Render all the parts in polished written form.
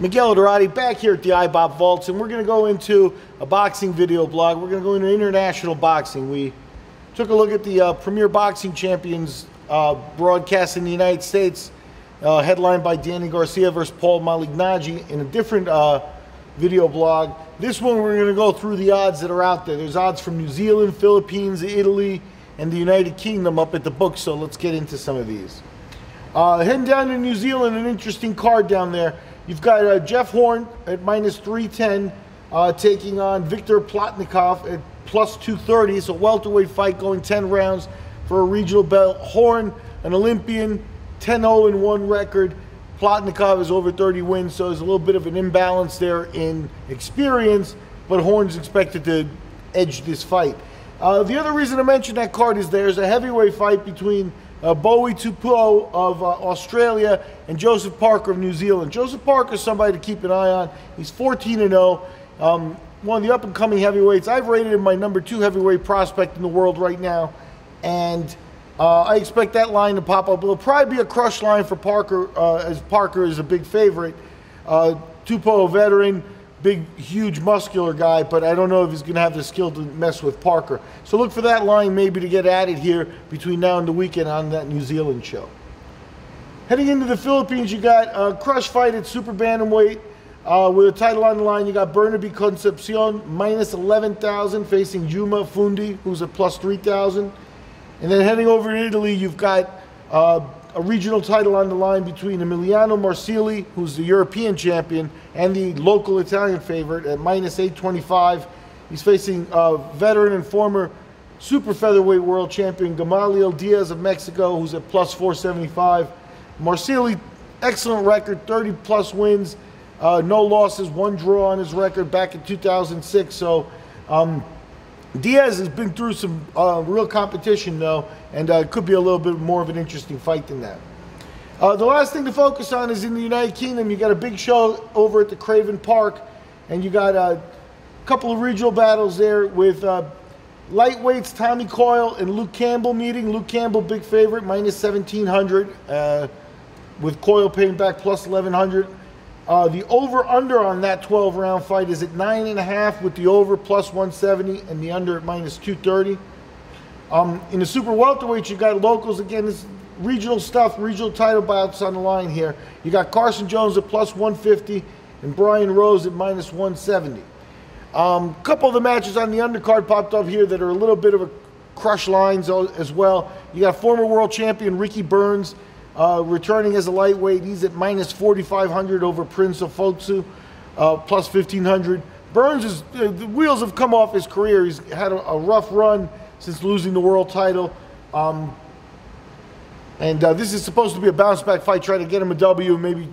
Miguel Dorati back here at the iBop Vaults, and we're going to go into a boxing video blog. We're going to go into international boxing. We took a look at the Premier Boxing Champions broadcast in the United States, headlined by Danny Garcia versus Paul Malignaggi, in a different video blog. This one we're going to go through the odds that are out there. There's odds from New Zealand, Philippines, Italy, and the United Kingdom up at the book, so let's get into some of these. Heading down to New Zealand, an interesting card down there. You've got Jeff Horn at minus 310 taking on Viktor Plotnikov at plus 230. It's a welterweight fight going 10 rounds for a regional belt. Horn, an Olympian, 10-0-1 record. Plotnikov is over 30 wins, so there's a little bit of an imbalance there in experience, but Horn's expected to edge this fight. The other reason I mentioned that card is there's a heavyweight fight between Bowie Tupou of Australia and Joseph Parker of New Zealand. Joseph Parker is somebody to keep an eye on. He's 14-0, one of the up-and-coming heavyweights. I've rated him my #2 heavyweight prospect in the world right now, and I expect that line to pop up. It'll probably be a crush line for Parker, as Parker is a big favorite. Tupou, a veteran, big, huge, muscular guy, but I don't know if he's going to have the skill to mess with Parker. So look for that line maybe to get added here between now and the weekend on that New Zealand show. Heading into the Philippines, you got a crush fight at super bantamweight with a title on the line. You got Bernabe Concepcion, minus 11,000, facing Juma Fundi, who's at plus 3,000. And then heading over to Italy, you've got a regional title on the line between Emiliano Marsili, who's the European champion, and the local Italian favorite at minus 825. He's facing veteran and former super featherweight world champion Gamaliel Diaz of Mexico, who's at plus 475. Marsili, excellent record, 30-plus wins, no losses, 1 draw on his record back in 2006. So Diaz has been through some real competition, though, and it could be a little bit more of an interesting fight than that. The last thing to focus on is in the United Kingdom. You got a big show over at the Craven Park, and you got a couple of regional battles there with lightweights Tommy Coyle and Luke Campbell meeting. Luke Campbell, big favorite, minus 1,700, with Coyle paying back plus 1,100. The over-under on that 12-round fight is at 9.5, with the over plus 170 and the under at minus 230. In the super welterweight, you got locals again. This regional stuff, regional title bouts on the line here. You got Carson Jones at plus 150 and Brian Rose at minus 170. Couple of the matches on the undercard popped up here that are a little bit of a crush lines as well. You got former world champion Ricky Burns returning as a lightweight. He's at minus 4,500 over Prince of Fotsu, plus 1,500. Burns, the wheels have come off his career. He's had a rough run since losing the world title. This is supposed to be a bounce back fight, try to get him a W, maybe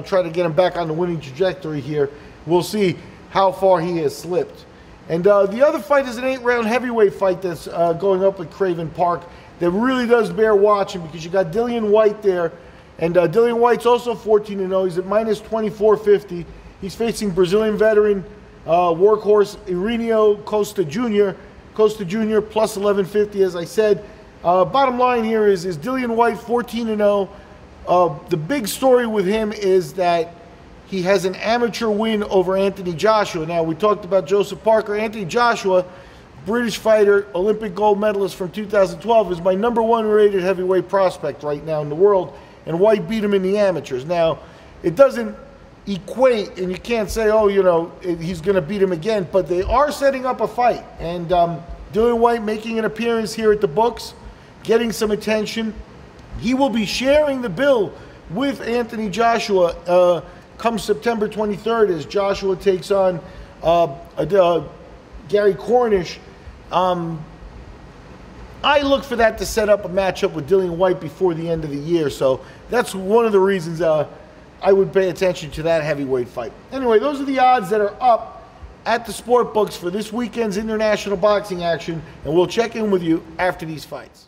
try to get him back on the winning trajectory here. We'll see how far he has slipped. And the other fight is an 8-round heavyweight fight that's going up at Craven Park that really does bear watching, because you got Dillian White there, and Dillian White's also 14-0. He's at minus 2,450. He's facing Brazilian veteran workhorse Irineo Costa Jr. Costa Jr. plus 1,150, as I said. Bottom line here is Dillian White 14-0. The big story with him is that he has an amateur win over Anthony Joshua. Now, we talked about Joseph Parker. Anthony Joshua, British fighter, Olympic gold medalist from 2012, is my #1 rated heavyweight prospect right now in the world, and White beat him in the amateurs. Now, it doesn't equate, and you can't say, oh, he's going to beat him again, but they are setting up a fight, and Dillian White making an appearance here at the books, getting some attention. He will be sharing the bill with Anthony Joshua come September 23rd as Joshua takes on Gary Cornish. I look for that to set up a matchup with Dillian White before the end of the year, so that's one of the reasons I would pay attention to that heavyweight fight. Anyway, those are the odds that are up at the sport books for this weekend's international boxing action, and we'll check in with you after these fights.